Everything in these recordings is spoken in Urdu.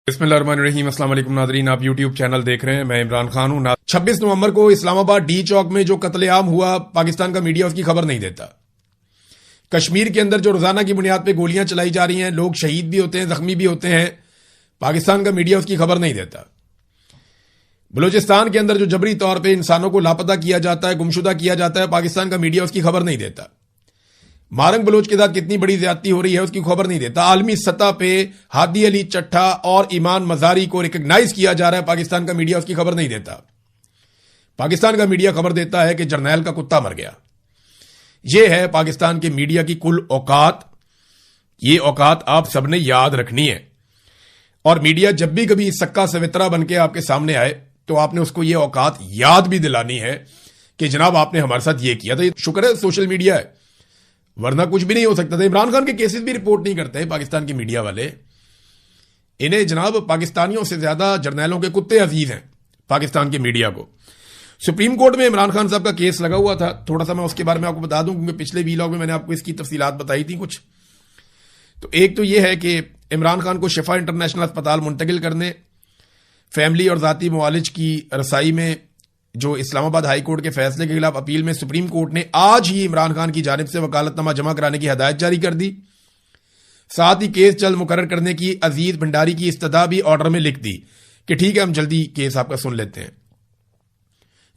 بسم اللہ الرحمن الرحیم۔ السلام علیکم ناظرین، آپ یوٹیوب چینل دیکھ رہے ہیں، میں عمران خان ہوں۔ 26 نومبر کو اسلام آباد ڈی چوک میں جو قتل عام ہوا، پاکستان کا میڈیا اس کی خبر نہیں دیتا۔ کشمیر کے اندر جو روزانہ کی بنیاد پہ گولیاں چلائی جا رہی ہیں، لوگ شہید بھی ہوتے ہیں، زخمی بھی ہوتے ہیں، پاکستان کا میڈیا اس کی خبر نہیں دیتا۔ بلوچستان کے اندر جو جبری طور پہ انسانوں کو لاپتہ کیا جاتا ہے، گمشدہ کیا جاتا ہے، پاکستان کا میڈیا اس کی خبر نہیں دیتا۔ مارنگ بلوچ کے ساتھ کتنی بڑی زیادتی ہو رہی ہے اس کی خبر نہیں دیتا۔ عالمی سطح پہ ہادی علی چٹھا اور ایمان مزاری کو ریکگنائز کیا جا رہا ہے، پاکستان کا میڈیا اس کی خبر نہیں دیتا۔ پاکستان کا میڈیا خبر دیتا ہے کہ جرنیل کا کتا مر گیا۔ یہ ہے پاکستان کے میڈیا کی کل اوقات۔ یہ اوقات آپ سب نے یاد رکھنی ہے، اور میڈیا جب بھی کبھی سکا سوترا بن کے آپ کے سامنے آئے تو آپ نے اس کو یہ اوقات یاد بھی دلانی ہے کہ جناب آپ نے ہمارے ساتھ یہ کیا تھا۔ شکر ہے سوشل میڈیا ہے، ورنہ کچھ بھی نہیں ہو سکتا تھا۔ عمران خان کے کیسز بھی رپورٹ نہیں کرتے پاکستان کے میڈیا والے۔ انہیں جناب پاکستانیوں سے زیادہ جرنیلوں کے کتے عزیز ہیں پاکستان کے میڈیا کو۔ سپریم کورٹ میں عمران خان صاحب کا کیس لگا ہوا تھا، تھوڑا سا میں اس کے بارے میں آپ کو بتا دوں کیونکہ پچھلے ویلاگ میں نے آپ کو اس کی تفصیلات بتائی تھی کچھ۔ تو ایک تو یہ ہے کہ عمران خان کو شفا انٹرنیشنل اسپتال منتقل کرنے، فیملی اور ذاتی معالج کی رسائی میں جو اسلام آباد ہائی کورٹ کے فیصلے کے خلاف اپیل میں سپریم کورٹ نے آج ہی عمران خان کی جانب سے وکالت نامہ جمع کرانے کی ہدایت جاری کر دی۔ ساتھ ہی کیس جلد مقرر کرنے کی عزیز بھنڈاری کی استدعا بھی آرڈر میں لکھ دی کہ ٹھیک ہے ہم جلدی کیس آپ کا سن لیتے ہیں۔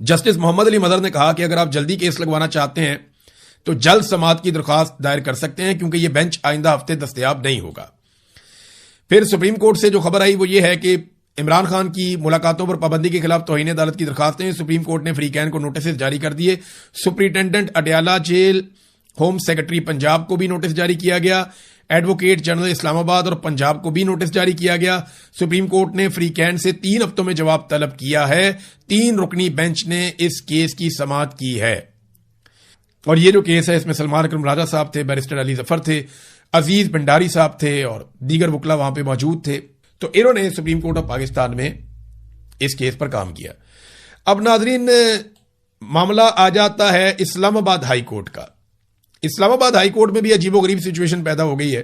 جسٹس محمد علی مظہر نے کہا کہ اگر آپ جلدی کیس لگوانا چاہتے ہیں تو جلد سماعت کی درخواست دائر کر سکتے ہیں کیونکہ یہ بینچ آئندہ ہفتے دستیاب نہیں ہوگا۔ پھر سپریم کورٹ سے جو خبر آئی وہ یہ ہے کہ عمران خان کی ملاقاتوں پر پابندی کے خلاف توہین عدالت کی درخواستیں سپریم کورٹ نے فریقین کو نوٹسز جاری کر دیے۔ Superintendent Adiala jail, home secretary Punjab کو بھی نوٹس جاری کیا گیا، ایڈوکیٹ جنرل اسلام آباد اور پنجاب کو بھی نوٹس جاری کیا گیا۔ سپریم کورٹ نے فریقین سے 3 ہفتوں میں جواب طلب کیا ہے۔ 3 رکنی بینچ نے اس کیس کی سماعت کی ہے، اور یہ جو کیس ہے اس میں سلمان اکرم راجہ صاحب تھے، بیرسٹر علی ظفر تھے، عزیز بھنڈاری صاحب تھے اور دیگر وکلا وہاں پہ موجود تھے۔ تو انہوں نے سپریم کورٹ آف پاکستان میں اس کیس پر کام کیا۔ اب ناظرین معاملہ آ جاتا ہے اسلام آباد ہائی کورٹ کا۔ اسلام آباد ہائی کورٹ میں بھی عجیب و غریب سچویشن پیدا ہو گئی ہے۔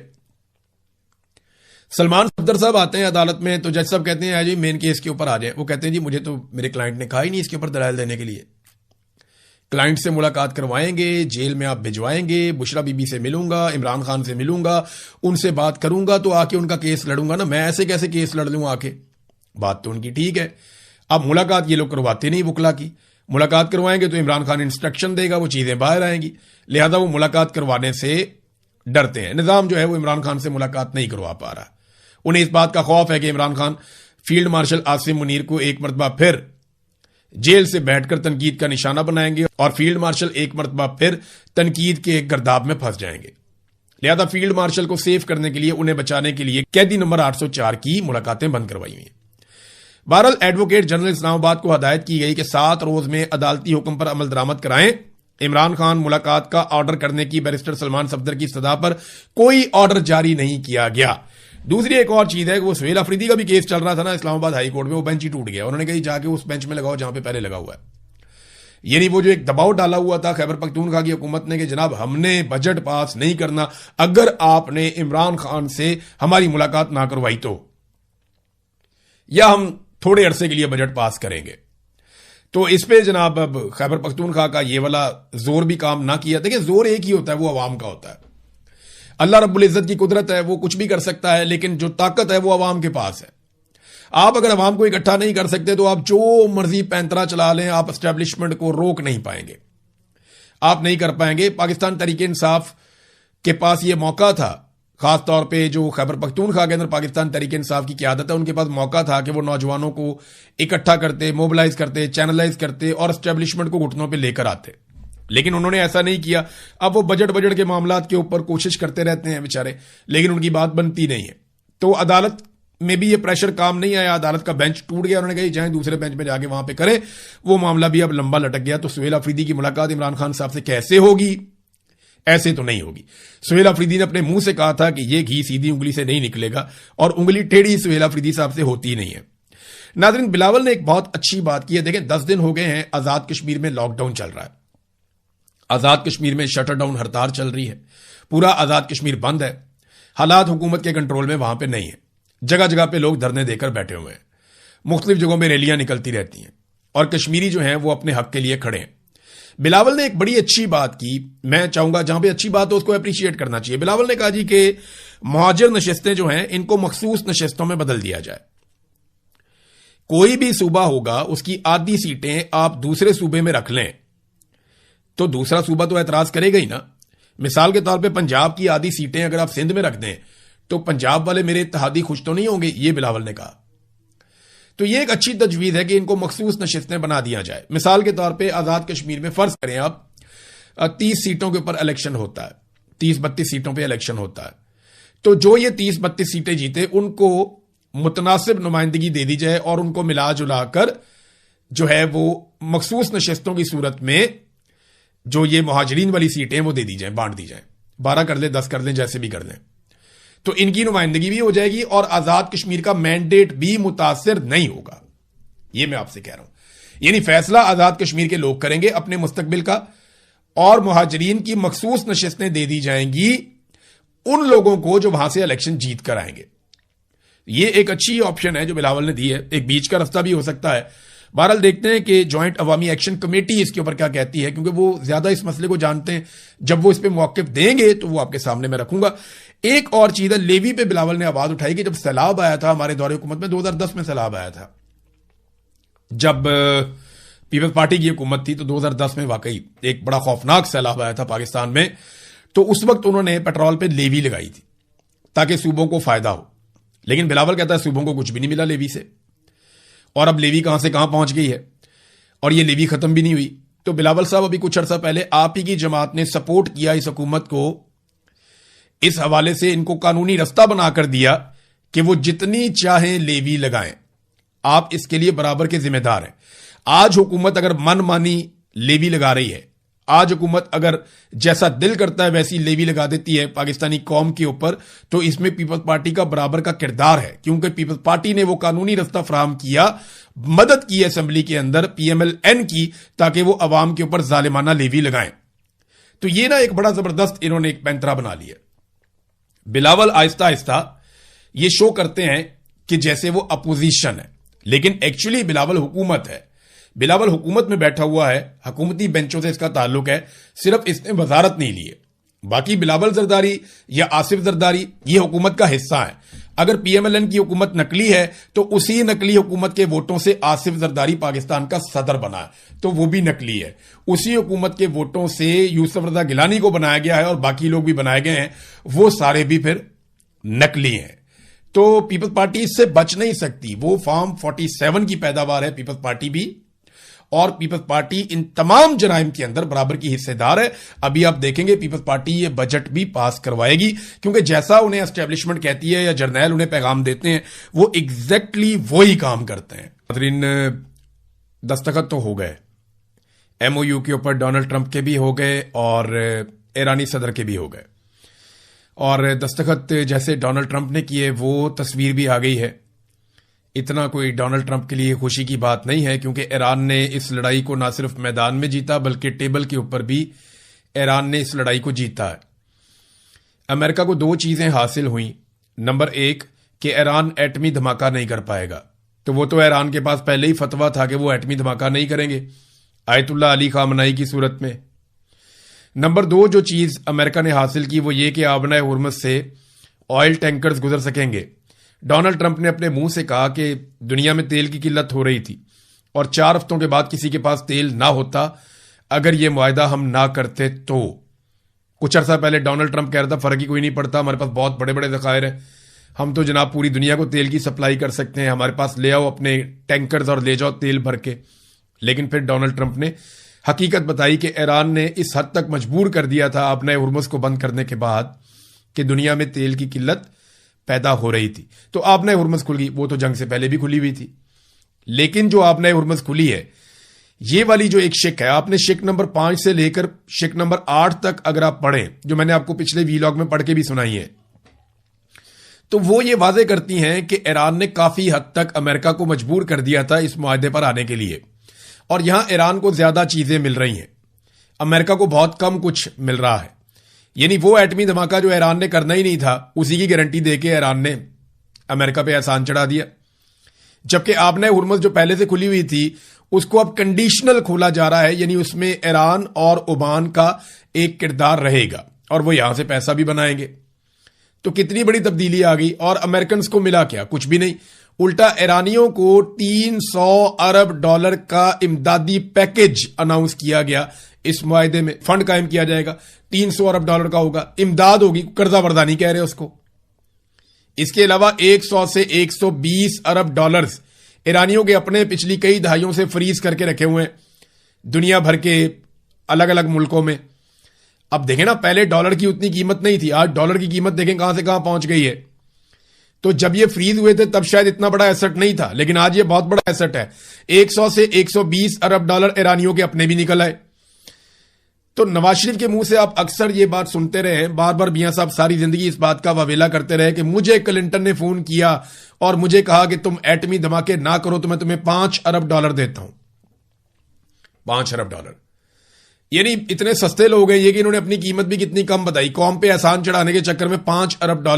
سلمان صفدر صاحب آتے ہیں عدالت میں تو جج صاحب کہتے ہیں جی مین کیس کے اوپر آ جائیں۔ وہ کہتے ہیں جی مجھے تو میرے کلائنٹ نے کہا ہی نہیں اس کے اوپر دلائل دینے کے لیے۔ کلائنٹ سے ملاقات کروائیں گے، جیل میں آپ بھجوائیں گے، بشرا بی بی سے ملوں گا، عمران خان سے ملوں گا، ان سے بات کروں گا تو آ کے ان کا کیس لڑوں گا نا، میں ایسے کیسے کیس لڑ لوں آ کے؟ بات تو ان کی ٹھیک ہے۔ اب ملاقات یہ لوگ کرواتے نہیں وکلا کی، ملاقات کروائیں گے تو عمران خان انسٹرکشن دے گا، وہ چیزیں باہر آئیں گی، لہذا وہ ملاقات کروانے سے ڈرتے ہیں۔ نظام جو ہے وہ عمران خان سے ملاقات نہیں کروا پا رہا۔ انہیں اس بات کا خوف ہے کہ عمران خان فیلڈ مارشل عاصم منیر کو ایک مرتبہ پھر جیل سے بیٹھ کر تنقید کا نشانہ بنائیں گے اور فیلڈ مارشل ایک مرتبہ پھر تنقید کے ایک گرداب میں پھنس جائیں گے۔ لہذا فیلڈ مارشل کو سیف کرنے کے لیے، انہیں بچانے کے لیے قیدی نمبر 804 کی ملاقاتیں بند کروائی ہوئی ہیں۔ بہرحال ایڈوکیٹ جنرل اسلام آباد کو ہدایت کی گئی کہ 7 روز میں عدالتی حکم پر عمل درآمد کرائیں۔ عمران خان ملاقات کا آرڈر کرنے کی بیرسٹر سلمان صفدر کی استدعا پر کوئی آرڈر جاری نہیں کیا گیا۔ دوسری ایک اور چیز ہے کہ وہ سہیل افریدی کا بھی کیس چل رہا تھا نا اسلام آباد ہائی کورٹ میں، وہ بینچ ہی ٹوٹ گیا۔ انہوں نے کہا جا کے اس بینچ میں لگاؤ جہاں پہ پہلے لگا ہوا ہے۔ یعنی وہ جو ایک دباؤ ڈالا ہوا تھا خیبر پختونخوا کی حکومت نے کہ جناب ہم نے بجٹ پاس نہیں کرنا اگر آپ نے عمران خان سے ہماری ملاقات نہ کروائی تو، یا ہم تھوڑے عرصے کے لیے بجٹ پاس کریں گے۔ تو اس پہ جناب اب خیبر پختونخوا کا یہ والا زور بھی کام نہ کیا۔ دیکھیں زور ایک ہی ہوتا ہے، وہ عوام کا ہوتا ہے۔ اللہ رب العزت کی قدرت ہے، وہ کچھ بھی کر سکتا ہے، لیکن جو طاقت ہے وہ عوام کے پاس ہے۔ آپ اگر عوام کو اکٹھا نہیں کر سکتے تو آپ جو مرضی پینترا چلا لیں، آپ اسٹیبلشمنٹ کو روک نہیں پائیں گے، آپ نہیں کر پائیں گے۔ پاکستان تحریک انصاف کے پاس یہ موقع تھا، خاص طور پہ جو خیبر پختونخوا کے اندر پاکستان تحریک انصاف کی قیادت ہے، ان کے پاس موقع تھا کہ وہ نوجوانوں کو اکٹھا کرتے، موبلائز کرتے، چینلائز کرتے اور اسٹیبلشمنٹ کو گھٹنوں پہ لے کر آتے، لیکن انہوں نے ایسا نہیں کیا۔ اب وہ بجٹ کے معاملات کے اوپر کوشش کرتے رہتے ہیں بیچارے، لیکن ان کی بات بنتی نہیں ہے۔ تو عدالت میں بھی یہ پریشر کام نہیں آیا، عدالت کا بینچ ٹوٹ گیا۔ انہوں نے کہا جائیں دوسرے بینچ میں جا کے وہاں پہ کریں، وہ معاملہ بھی اب لمبا لٹک گیا۔ تو سہیل افریدی کی ملاقات عمران خان صاحب سے کیسے ہوگی؟ ایسے تو نہیں ہوگی۔ سہیل افریدی نے اپنے منہ سے کہا تھا کہ یہ گھی سیدھی انگلی سے نہیں نکلے گا، اور انگلی ٹیڑھی سہیل افریدی صاحب سے ہوتی نہیں ہے۔ ناظرین بلاول نے ایک بہت اچھی بات کی ہے، دیکھیں 10 دن ہو گئے ہیں آزاد کشمیر میں لاک ڈاؤن چل رہا ہے، آزاد کشمیر میں شٹر ڈاؤن ہڑتال چل رہی ہے، پورا آزاد کشمیر بند ہے، حالات حکومت کے کنٹرول میں وہاں پہ نہیں ہے۔ جگہ جگہ پہ لوگ دھرنے دے کر بیٹھے ہوئے ہیں، مختلف جگہوں میں ریلیاں نکلتی رہتی ہیں، اور کشمیری جو ہیں وہ اپنے حق کے لیے کھڑے ہیں۔ بلاول نے ایک بڑی اچھی بات کی، میں چاہوں گا جہاں پہ اچھی بات ہو اس کو اپریشیٹ کرنا چاہیے۔ بلاول نے کہا جی کہ مہاجر نشستیں جو ہیں ان کو مخصوص نشستوں میں بدل دیا جائے۔ کوئی بھی صوبہ ہوگا اس کی آدھی سیٹیں آپ دوسرے صوبے میں رکھ لیں تو دوسرا صوبہ تو اعتراض کرے گا ہی نا۔ مثال کے طور پہ پنجاب کی آدھی سیٹیں اگر آپ سندھ میں رکھ دیں تو پنجاب والے میرے اتحادی خوش تو نہیں ہوں گے، یہ بلاول نے کہا۔ تو یہ ایک اچھی تجویز ہے کہ ان کو مخصوص نشستیں بنا دیا جائے۔ مثال کے طور پہ آزاد کشمیر میں فرض کریں آپ 30 سیٹوں کے اوپر الیکشن ہوتا ہے، 30-32 سیٹوں پہ الیکشن ہوتا ہے، تو جو یہ 30-32 سیٹیں جیتے ان کو متناسب نمائندگی دے دی جائے اور ان کو ملا جلا کر جو ہے وہ مخصوص نشستوں کی صورت میں جو یہ مہاجرین والی سیٹیں وہ دے دی جائیں، بانٹ دی جائیں، 12 کر لیں، 10 کر لیں، جیسے بھی کر لیں، تو ان کی نمائندگی بھی ہو جائے گی اور آزاد کشمیر کا مینڈیٹ بھی متاثر نہیں ہوگا۔ یہ میں آپ سے کہہ رہا ہوں، یعنی فیصلہ آزاد کشمیر کے لوگ کریں گے اپنے مستقبل کا، اور مہاجرین کی مخصوص نشستیں دے دی جائیں گی ان لوگوں کو جو وہاں سے الیکشن جیت کر آئیں گے۔ یہ ایک اچھی آپشن ہے جو بلاول نے دی ہے، ایک بیچ کا رستہ بھی ہو سکتا ہے۔ بہرحال دیکھتے ہیں کہ جوائنٹ عوامی ایکشن کمیٹی اس کے اوپر کیا کہتی ہے، کیونکہ وہ زیادہ اس مسئلے کو جانتے ہیں۔ جب وہ اس پہ موقف دیں گے تو وہ آپ کے سامنے میں رکھوں گا۔ ایک اور چیز ہے، لیوی پہ بلاول نے آواز اٹھائی کہ جب سیلاب آیا تھا ہمارے دور حکومت میں، 2010 میں سیلاب آیا تھا، جب پیپلز پارٹی کی حکومت تھی، تو 2010 میں واقعی ایک بڑا خوفناک سیلاب آیا تھا پاکستان میں، تو اس وقت انہوں نے پیٹرول پہ لیوی لگائی تھی تاکہ صوبوں کو فائدہ ہو، لیکن بلاول کہتا ہے صوبوں کو کچھ بھی نہیں ملا لیوی سے، اور اب لیوی کہاں سے کہاں پہنچ گئی ہے اور یہ لیوی ختم بھی نہیں ہوئی۔ تو بلاول صاحب ابھی کچھ عرصہ پہلے آپ ہی کی جماعت نے سپورٹ کیا اس حکومت کو، اس حوالے سے ان کو قانونی رستہ بنا کر دیا کہ وہ جتنی چاہیں لیوی لگائیں، آپ اس کے لیے برابر کے ذمہ دار ہیں۔ آج حکومت اگر من مانی لیوی لگا رہی ہے، آج حکومت اگر جیسا دل کرتا ہے ویسی لیوی لگا دیتی ہے پاکستانی قوم کے اوپر، تو اس میں پیپلز پارٹی کا برابر کا کردار ہے، کیونکہ پیپلز پارٹی نے وہ قانونی رستہ فراہم کیا، مدد کی اسمبلی کے اندر پی ایم ایل این کی، تاکہ وہ عوام کے اوپر ظالمانہ لیوی لگائیں۔ تو یہ نا ایک بڑا زبردست انہوں نے ایک پینترا بنا لیا۔ بلاول آہستہ آہستہ یہ شو کرتے ہیں کہ جیسے وہ اپوزیشن ہے، لیکن ایکچولی بلاول حکومت ہے۔ بلاول حکومت میں بیٹھا ہوا ہے، حکومتی بینچوں سے اس کا تعلق ہے، صرف اس نے وزارت نہیں لی ہے۔ باقی بلاول زرداری یا آصف زرداری یہ حکومت کا حصہ ہے۔ اگر پی ایم ایل این کی حکومت نقلی ہے تو اسی نقلی حکومت کے ووٹوں سے آصف زرداری پاکستان کا صدر بنا ہے، تو وہ بھی نقلی ہے۔ اسی حکومت کے ووٹوں سے یوسف رضا گیلانی کو بنایا گیا ہے اور باقی لوگ بھی بنائے گئے ہیں، وہ سارے بھی پھر نقلی ہیں۔ تو پیپلز پارٹی اس سے بچ نہیں سکتی، وہ فارم 47 کی پیداوار ہے پیپلز پارٹی بھی، اور پیپلز پارٹی ان تمام جرائم کے اندر برابر کی حصے دار ہے۔ ابھی آپ دیکھیں گے پیپلز پارٹی یہ بجٹ بھی پاس کروائے گی، کیونکہ جیسا انہیں اسٹیبلشمنٹ کہتی ہے یا جرنیل انہیں پیغام دیتے ہیں، وہ ایگزیکٹلی وہی کام کرتے ہیں۔ حاضرین، دستخط تو ہو گئے ایم او یو کے اوپر، ڈونلڈ ٹرمپ کے بھی ہو گئے اور ایرانی صدر کے بھی ہو گئے، اور دستخط جیسے ڈونلڈ ٹرمپ نے کیے وہ تصویر بھی آ گئی ہے۔ اتنا کوئی ڈونلڈ ٹرمپ کے لیے خوشی کی بات نہیں ہے، کیونکہ ایران نے اس لڑائی کو نہ صرف میدان میں جیتا بلکہ ٹیبل کے اوپر بھی ایران نے اس لڑائی کو جیتا ہے۔ امریکہ کو 2 چیزیں حاصل ہوئیں۔ نمبر 1 کہ ایران ایٹمی دھماکہ نہیں کر پائے گا، تو وہ تو ایران کے پاس پہلے ہی فتویٰ تھا کہ وہ ایٹمی دھماکہ نہیں کریں گے آیت اللہ علی خامنائی کی صورت میں۔ نمبر 2 جو چیز امریکہ نے حاصل کی وہ یہ کہ آبنۂ ہرمز سے آئل ٹینکرز گزر سکیں گے۔ ڈونلڈ ٹرمپ نے اپنے منہ سے کہا کہ دنیا میں تیل کی قلت ہو رہی تھی اور 4 ہفتوں کے بعد کسی کے پاس تیل نہ ہوتا اگر یہ معاہدہ ہم نہ کرتے تو۔ کچھ عرصہ پہلے ڈونلڈ ٹرمپ کہہ رہا تھا فرق ہی کوئی نہیں پڑتا، ہمارے پاس بہت بڑے بڑے ذخائر ہیں، ہم تو جناب پوری دنیا کو تیل کی سپلائی کر سکتے ہیں، ہمارے پاس لے آؤ اپنے ٹینکرز اور لے جاؤ تیل بھر کے۔ لیکن پھر ڈونلڈ ٹرمپ نے حقیقت بتائی کہ ایران نے اس حد تک مجبور کر دیا تھا آبنۂ ہرمز کو بند کرنے کے بعد کہ دنیا میں تیل کی قلت پیدا ہو رہی تھی، تو آبنۂ ہرمز کھل گئی۔ وہ تو جنگ سے پہلے بھی کھلی ہوئی تھی، لیکن جو آبنۂ ہرمز کھلی ہے یہ والی جو ایک شک ہے، آپ نے شک نمبر 5 سے لے کر شک نمبر 8 تک اگر آپ پڑھیں، جو میں نے آپ کو پچھلے ویلاگ میں پڑھ کے بھی سنائی ہے، تو وہ یہ واضح کرتی ہیں کہ ایران نے کافی حد تک امریکہ کو مجبور کر دیا تھا اس معاہدے پر آنے کے لیے، اور یہاں ایران کو زیادہ چیزیں مل رہی ہیں، امریکہ کو بہت کم کچھ مل رہا ہے۔ یعنی وہ ایٹمی دھماکہ جو ایران نے کرنا ہی نہیں تھا، اسی کی گارنٹی دے کے ایران نے امریکہ پہ احسان چڑھا دیا. جبکہ آبنہ ہرمز جو پہلے سے کھلی ہوئی تھی اس کو اب کنڈیشنل کھولا جا رہا ہے, یعنی اس میں ایران اور عمان کا ایک کردار رہے گا اور وہ یہاں سے پیسہ بھی بنائیں گے. تو کتنی بڑی تبدیلی آ گئی. اور امریکنز کو ملا کیا؟ کچھ بھی نہیں. الٹا ایرانیوں کو $300 ارب کا امدادی پیکج اناؤنس کیا گیا. اس معاہدے میں فنڈ قائم کیا جائے گا, $300 ارب کا ہوگا, امداد ہوگی, قرضہ بردہ نہیں کہہ رہے اس کو. اس کے علاوہ 100 سے 120 ارب ڈالرز ایرانیوں کے اپنے پچھلی کئی دہائیوں سے فریز کر کے رکھے ہوئے ہیں دنیا بھر کے الگ الگ ملکوں میں. اب دیکھیں نا, پہلے ڈالر کی اتنی قیمت نہیں تھی, آج ڈالر کی قیمت دیکھیں کہاں سے کہاں پہنچ گئی ہے. تو جب یہ فریز ہوئے تھے تب شاید اتنا بڑا ایسٹ نہیں تھا, لیکن آج یہ بہت بڑا ایسٹ ہے. 100 سے 120 ارب ڈالر ایرانیوں کے اپنے بھی نکل آئے. تو نواز شریف کے منہ سے آپ اکثر یہ بات سنتے رہے ہیں, بار بار میاں صاحب ساری زندگی اس بات کا واویلا کرتے رہے کہ مجھے کلنٹن نے فون کیا اور مجھے کہا کہ تم ایٹمی دھماکے نہ کرو تو میں تمہیں $5 ارب دیتا ہوں. $5 ارب. یعنی اتنے سستے لوگ ہیں یہ کہ انہوں نے اپنی قیمت بھی کتنی کم بتائی. قوم پہ احسان چڑھانے کے چکر میں $5 ارب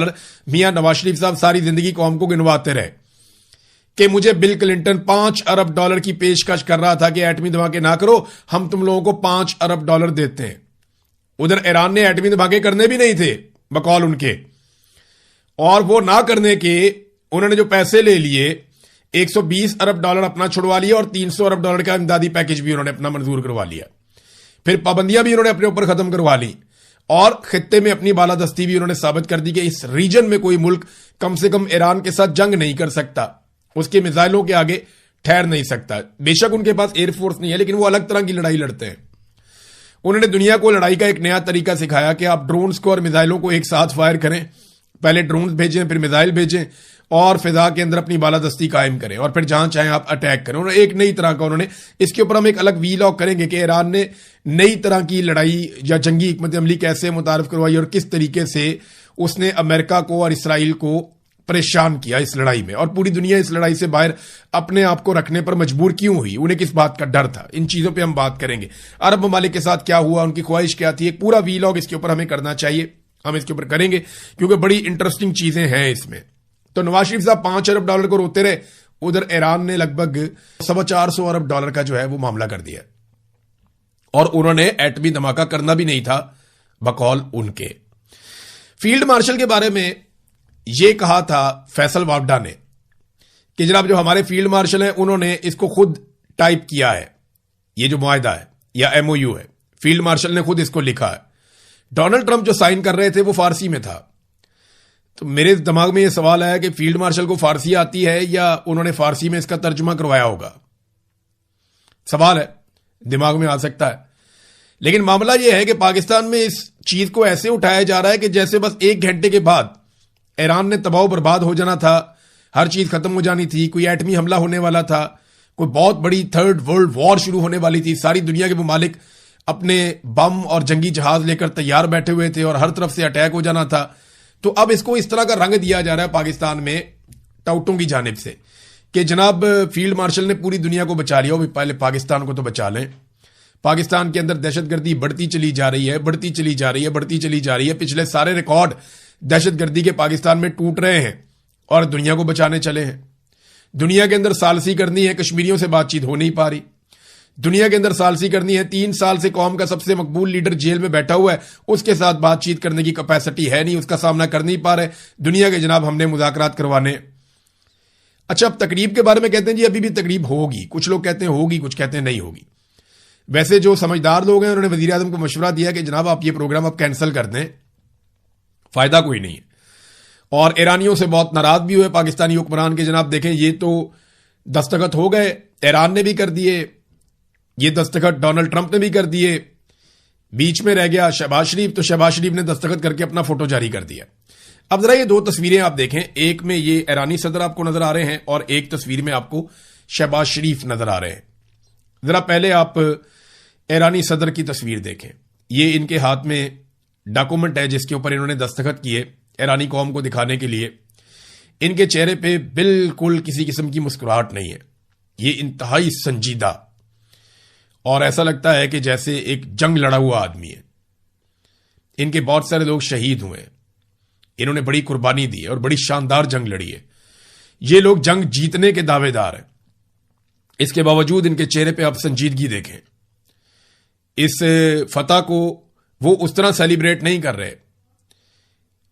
میاں نواز شریف صاحب ساری زندگی قوم کو گنواتے رہے کہ مجھے بل کلنٹن $5 ارب کی پیشکش کر رہا تھا کہ ایٹمی دھماکے نہ کرو, ہم تم لوگوں کو $5 ارب دیتے ہیں. ادھر ایران نے ایٹمی دھماکے کرنے بھی نہیں تھے بقول ان کے, اور وہ نہ کرنے کے انہوں نے جو پیسے لے لیے $120 ارب اپنا چھڑوا لیا اور $300 ارب کا امدادی پیکج بھی انہوں نے اپنا منظور کروا لیا. پھر پابندیاں بھی انہوں نے اپنے اوپر ختم کروا لی اور خطے میں اپنی بالادستی بھی انہوں نے ثابت کر دی کہ اس ریجن میں کوئی ملک کم سے کم ایران کے ساتھ جنگ نہیں کر سکتا, اس کے میزائلوں کے آگے ٹھہر نہیں سکتا. بے شک ان کے پاس ایئر فورس نہیں ہے لیکن وہ الگ طرح کی لڑائی لڑتے ہیں. انہوں نے دنیا کو لڑائی کا ایک نیا طریقہ سکھایا کہ آپ ڈرونز کو اور میزائلوں کو ایک ساتھ فائر کریں, پہلے ڈرونز بھیجیں پھر میزائل بھیجیں اور فضا کے اندر اپنی بالادستی قائم کریں اور پھر جہاں چاہیں آپ اٹیک کریں. انہوں نے ایک نئی طرح کا انہوں نے اس کے اوپر ہم ایک الگ وی لاگ کریں گے کہ ایران نے نئی طرح کی لڑائی یا جنگی حکمت عملی کیسے متعارف کروائی اور کس طریقے سے اس نے امریکہ کو اور اسرائیل کو پریشان کیا اس لڑائی میں, اور پوری دنیا اس لڑائی سے باہر اپنے آپ کو رکھنے پر مجبور کیوں ہوئی, انہیں کس بات کا ڈر تھا. ان چیزوں پہ ہم بات کریں گے. عرب ممالک کے ساتھ کیا ہوا, ان کی خواہش کیا تھی, ایک پورا وی لاگ اس کے اوپر ہمیں کرنا چاہیے. ہم اس کے اوپر کریں گے کیونکہ بڑی انٹرسٹنگ چیزیں ہیں اس میں. تو نواز شریف صاحب $5 ارب کو روتے رہے, ادھر ایران نے لگ بھگ $450 ارب کا جو ہے وہ معاملہ کر دیا اور انہوں نے ایٹمی دھماکہ کرنا بھی نہیں تھا بقول ان کے. فیلڈ مارشل کے بارے میں یہ کہا تھا فیصل واوڈا نے کہ جناب جو ہمارے فیلڈ مارشل ہیں انہوں نے اس کو خود ٹائپ کیا ہے, یہ جو معاہدہ ہے یا MOU ہے فیلڈ مارشل نے خود اس کو لکھا ہے. ڈونلڈ ٹرمپ جو سائن کر رہے تھے وہ فارسی میں تھا. تو میرے دماغ میں یہ سوال ہے کہ فیلڈ مارشل کو فارسی آتی ہے یا انہوں نے فارسی میں اس کا ترجمہ کروایا ہوگا. سوال ہے, دماغ میں آ سکتا ہے. لیکن معاملہ یہ ہے کہ پاکستان میں اس چیز کو ایسے اٹھایا جا رہا ہے کہ جیسے بس 1 گھنٹے کے بعد ایران نے تباہ و برباد ہو جانا تھا, ہر چیز ختم ہو جانی تھی, کوئی ایٹمی حملہ ہونے والا تھا, کوئی بہت بڑی 3rd ورلڈ وار شروع ہونے والی تھی, ساری دنیا کے ممالک اپنے بم اور جنگی جہاز لے کر تیار بیٹھے ہوئے تھے اور ہر طرف سے اٹیک ہو جانا تھا. تو اب اس کو اس طرح کا رنگ دیا جا رہا ہے پاکستان میں ٹاؤٹوں کی جانب سے کہ جناب فیلڈ مارشل نے پوری دنیا کو بچا لیا, پہلے پاکستان کو تو بچا لیں. پاکستان کے اندر دہشت گردی بڑھتی چلی جا رہی ہے, بڑھتی چلی جا رہی ہے, بڑھتی چلی جا رہی ہے. پچھلے سارے ریکارڈ دہشت گردی کے پاکستان میں ٹوٹ رہے ہیں اور دنیا کو بچانے چلے ہیں. دنیا کے اندر ثالثی کرنی ہے, کشمیریوں سے بات چیت ہو نہیں پا رہی. دنیا کے اندر ثالثی کرنی ہے, 3 سال سے قوم کا سب سے مقبول لیڈر جیل میں بیٹھا ہوا ہے, اس کے ساتھ بات چیت کرنے کی کیپیسٹی ہے نہیں, اس کا سامنا کر نہیں پا رہے. دنیا کے جناب ہم نے مذاکرات کروانے. اچھا اب تقریب کے بارے میں کہتے ہیں جی ابھی بھی تقریب ہوگی, کچھ لوگ کہتے ہیں ہوگی, کچھ کہتے ہیں نہیں ہوگی. ویسے جو سمجھدار لوگ ہیں انہوں نے وزیر اعظم کو مشورہ دیا کہ جناب آپ یہ پروگرام اب کینسل کر دیں, فائدہ کوئی نہیں ہے. اور ایرانیوں سے بہت ناراض بھی ہوئے پاکستانی حکمران کے جناب دیکھیں یہ تو دستخط ہو گئے, ایران نے بھی کر دیے, یہ دستخط ڈونلڈ ٹرمپ نے بھی کر دیے, بیچ میں رہ گیا شہباز شریف, تو شہباز شریف نے دستخط کر کے اپنا فوٹو جاری کر دیا. اب ذرا یہ 2 تصویریں آپ دیکھیں, ایک میں یہ ایرانی صدر آپ کو نظر آ رہے ہیں اور ایک تصویر میں آپ کو شہباز شریف نظر آ رہے ہیں. ذرا پہلے آپ ایرانی صدر کی تصویر دیکھیں, یہ ان کے ہاتھ میں ڈاکومنٹ ہے جس کے اوپر انہوں نے دستخط کیے ایرانی قوم کو دکھانے کے لیے. ان کے چہرے پہ بالکل کسی قسم کی مسکراہٹ نہیں ہے, یہ انتہائی سنجیدہ اور ایسا لگتا ہے کہ جیسے ایک جنگ لڑا ہوا آدمی ہے. ان کے بہت سارے لوگ شہید ہوئے ہیں, انہوں نے بڑی قربانی دی ہے اور بڑی شاندار جنگ لڑی ہے. یہ لوگ جنگ جیتنے کے دعوے دار ہیں. اس کے باوجود ان کے چہرے پہ آپ سنجیدگی دیکھیں. اس فتح کو وہ اس طرح سیلیبریٹ نہیں کر رہے.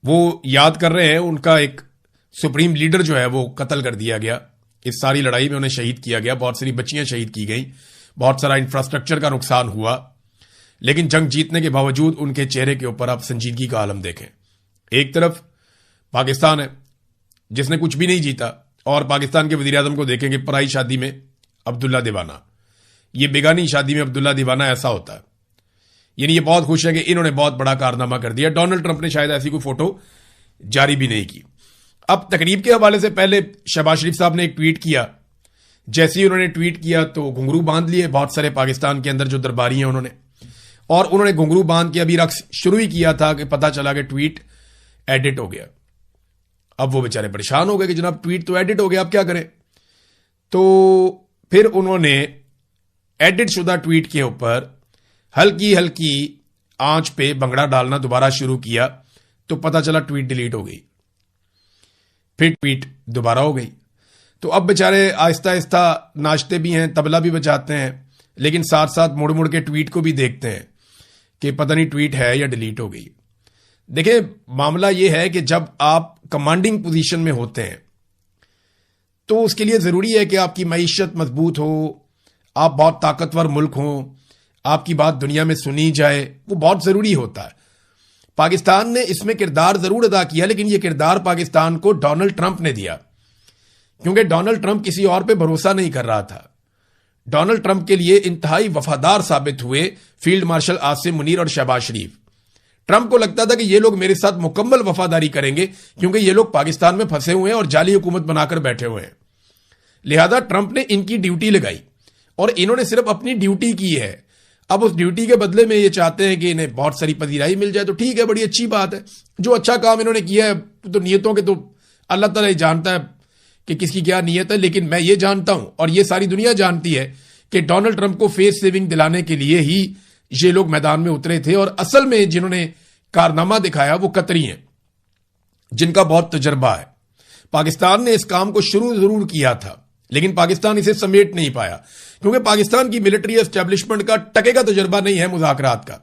وہ یاد کر رہے ہیں ان کا ایک سپریم لیڈر جو ہے وہ قتل کر دیا گیا. اس ساری لڑائی میں انہیں شہید کیا گیا. بہت ساری بچیاں شہید کی گئیں. بہت سارا انفراسٹرکچر کا نقصان ہوا. لیکن جنگ جیتنے کے باوجود ان کے چہرے کے اوپر آپ سنجیدگی کا عالم دیکھیں. ایک طرف پاکستان ہے جس نے کچھ بھی نہیں جیتا, اور پاکستان کے وزیر اعظم کو دیکھیں کہ پرائی شادی میں عبداللہ دیوانہ, یہ بیگانی شادی میں عبداللہ دیوانہ ایسا ہوتا ہے. یعنی یہ بہت خوش ہے کہ انہوں نے بہت بڑا کارنامہ کر دیا. ڈونلڈ ٹرمپ نے شاید ایسی کوئی فوٹو جاری بھی نہیں کی. اب تقریب کے حوالے سے پہلے شہباز شریف صاحب نے ایک ٹویٹ کیا. جیسے ہی انہوں نے ٹویٹ کیا تو گھنگرو باندھ لیے بہت سارے پاکستان کے اندر جو درباری ہیں انہوں نے, اور انہوں نے گھنگرو باندھ کے ابھی رقص شروع ہی کیا تھا کہ پتہ چلا کہ ٹویٹ ایڈٹ ہو گیا. اب وہ بیچارے پریشان ہو گئے کہ جناب ٹویٹ تو ایڈٹ ہو گیا, اب کیا کریں. تو پھر انہوں نے ایڈٹ شدہ ٹویٹ کے اوپر ہلکی ہلکی آنچ پہ بنگڑا ڈالنا دوبارہ شروع کیا, تو پتہ چلا ٹویٹ ڈیلیٹ ہو گئی. پھر ٹویٹ دوبارہ ہو گئی. تو اب بیچارے آہستہ آہستہ ناچتے بھی ہیں, تبلا بھی بجاتے ہیں, لیکن ساتھ ساتھ مڑ مڑ کے ٹویٹ کو بھی دیکھتے ہیں کہ پتہ نہیں ٹویٹ ہے یا ڈیلیٹ ہو گئی. دیکھیں معاملہ یہ ہے کہ جب آپ کمانڈنگ پوزیشن میں ہوتے ہیں تو اس کے لیے ضروری ہے کہ آپ کی معیشت مضبوط ہو, آپ بہت طاقتور ملک ہوں, آپ کی بات دنیا میں سنی جائے, وہ بہت ضروری ہوتا ہے. پاکستان نے اس میں کردار ضرور ادا کیا, لیکن یہ کردار پاکستان کو ڈونلڈ ٹرمپ نے دیا, کیونکہ ڈونلڈ ٹرمپ کسی اور پہ بھروسہ نہیں کر رہا تھا. ڈونلڈ ٹرمپ کے لیے انتہائی وفادار ثابت ہوئے فیلڈ مارشل عاصم منیر اور شہباز شریف. ٹرمپ کو لگتا تھا کہ یہ لوگ میرے ساتھ مکمل وفاداری کریں گے کیونکہ یہ لوگ پاکستان میں پھنسے ہوئے ہیں اور جعلی حکومت بنا کر بیٹھے ہوئے ہیں. لہذا ٹرمپ نے ان کی ڈیوٹی لگائی اور انہوں نے صرف اپنی ڈیوٹی کی ہے. اب اس ڈیوٹی کے بدلے میں یہ چاہتے ہیں کہ انہیں بہت ساری پذیرائی مل جائے, تو ٹھیک ہے, بڑی اچھی بات ہے. جو اچھا کام انہوں نے کیا ہے تو نیتوں کے تو اللہ تعالیٰ جانتا ہے کہ کس کی کیا نیت ہے. لیکن میں یہ جانتا ہوں اور یہ ساری دنیا جانتی ہے کہ ڈونلڈ ٹرمپ کو فیس سیونگ دلانے کے لیے ہی یہ لوگ میدان میں اترے تھے, اور اصل میں جنہوں نے کارنامہ دکھایا وہ قطری ہیں جن کا بہت تجربہ ہے. پاکستان نے اس کام کو شروع ضرور کیا تھا لیکن پاکستان اسے سمیٹ نہیں پایا کیونکہ پاکستان کی ملٹری اسٹیبلشمنٹ کا ٹکے کا تجربہ نہیں ہے مذاکرات کا.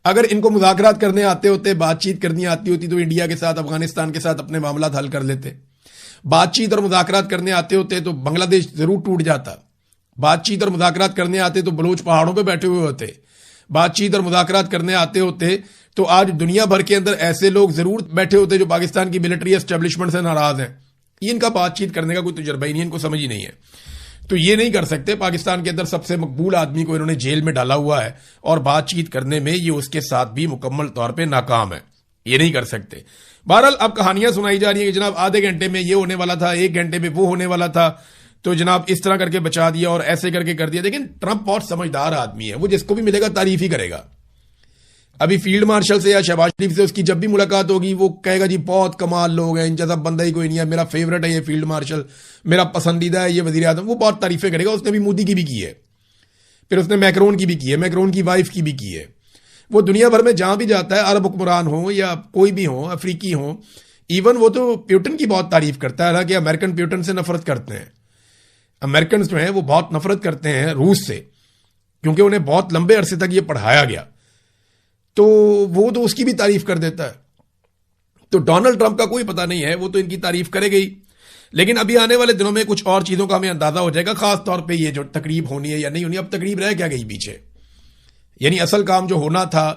اگر ان کو مذاکرات کرنے آتے ہوتے, بات چیت کرنی آتی ہوتی تو انڈیا کے ساتھ, افغانستان کے ساتھ اپنے معاملات حل کر لیتے. بات چیت اور مذاکرات کرنے آتے ہوتے تو بنگلہ دیش ضرور ٹوٹ جاتا. بات چیت اور مذاکرات کرنے آتے تو بلوچ پہاڑوں پہ بیٹھے ہوئے ہوتے. بات چیت اور مذاکرات کرنے آتے ہوتے تو آج دنیا بھر کے اندر ایسے لوگ ضرور بیٹھے ہوتے جو پاکستان کی ملٹری اسٹیبلشمنٹ سے ناراض ہیں. یہ ان کا بات چیت کرنے کا کوئی تجربہ ہی نہیں, ان کو سمجھ ہی نہیں ہے, تو یہ نہیں کر سکتے. پاکستان کے اندر سب سے مقبول آدمی کو انہوں نے جیل میں ڈالا ہوا ہے اور بات چیت کرنے میں یہ اس کے ساتھ بھی مکمل طور پہ ناکام ہے, یہ نہیں کر سکتے. بہرحال اب کہانیاں سنائی جا رہی ہیں کہ جناب آدھے گھنٹے میں یہ ہونے والا تھا, 1 گھنٹے میں وہ ہونے والا تھا, تو جناب اس طرح کر کے بچا دیا اور ایسے کر کے کر دیا. لیکن ٹرمپ بہت سمجھدار آدمی ہے, وہ جس کو بھی ملے گا تعریف ہی کرے گا. ابھی فیلڈ مارشل سے یا شہباز شریف سے اس کی جب بھی ملاقات ہوگی وہ کہے گا جی بہت کمال لوگ ہیں, ان جیسا بندہ ہی کوئی نہیں ہے, میرا فیورٹ ہے یہ فیلڈ مارشل, میرا پسندیدہ ہے یہ وزیر اعظم. وہ بہت تعریفیں کرے گا. اس نے بھی مودی کی بھی کی ہے, پھر اس نے میکرون کی بھی کی ہے, میکرون کی وائف کی بھی کی ہے. وہ دنیا بھر میں جہاں بھی جاتا ہے, عرب حکمران ہوں یا کوئی بھی ہوں, افریقی ہوں, ایون وہ تو پیوٹن کی بہت تعریف کرتا ہے. حالانکہ امریکن پیوٹن سے نفرت کرتے ہیں. امریکنز جو ہیں وہ بہت نفرت کرتے ہیں روس سے کیونکہ انہیں بہت لمبے عرصے تک یہ پڑھایا گیا, تو وہ تو اس کی بھی تعریف کر دیتا ہے. تو ڈونلڈ ٹرمپ کا کوئی پتہ نہیں ہے, وہ تو ان کی تعریف کرے گئی. لیکن ابھی آنے والے دنوں میں کچھ اور چیزوں کا ہمیں اندازہ ہو جائے گا, خاص طور پہ یہ جو تقریب ہونی ہے یا نہیں ہونی. اب تقریب رہ کیا گئی پیچھے, یعنی اصل کام جو ہونا تھا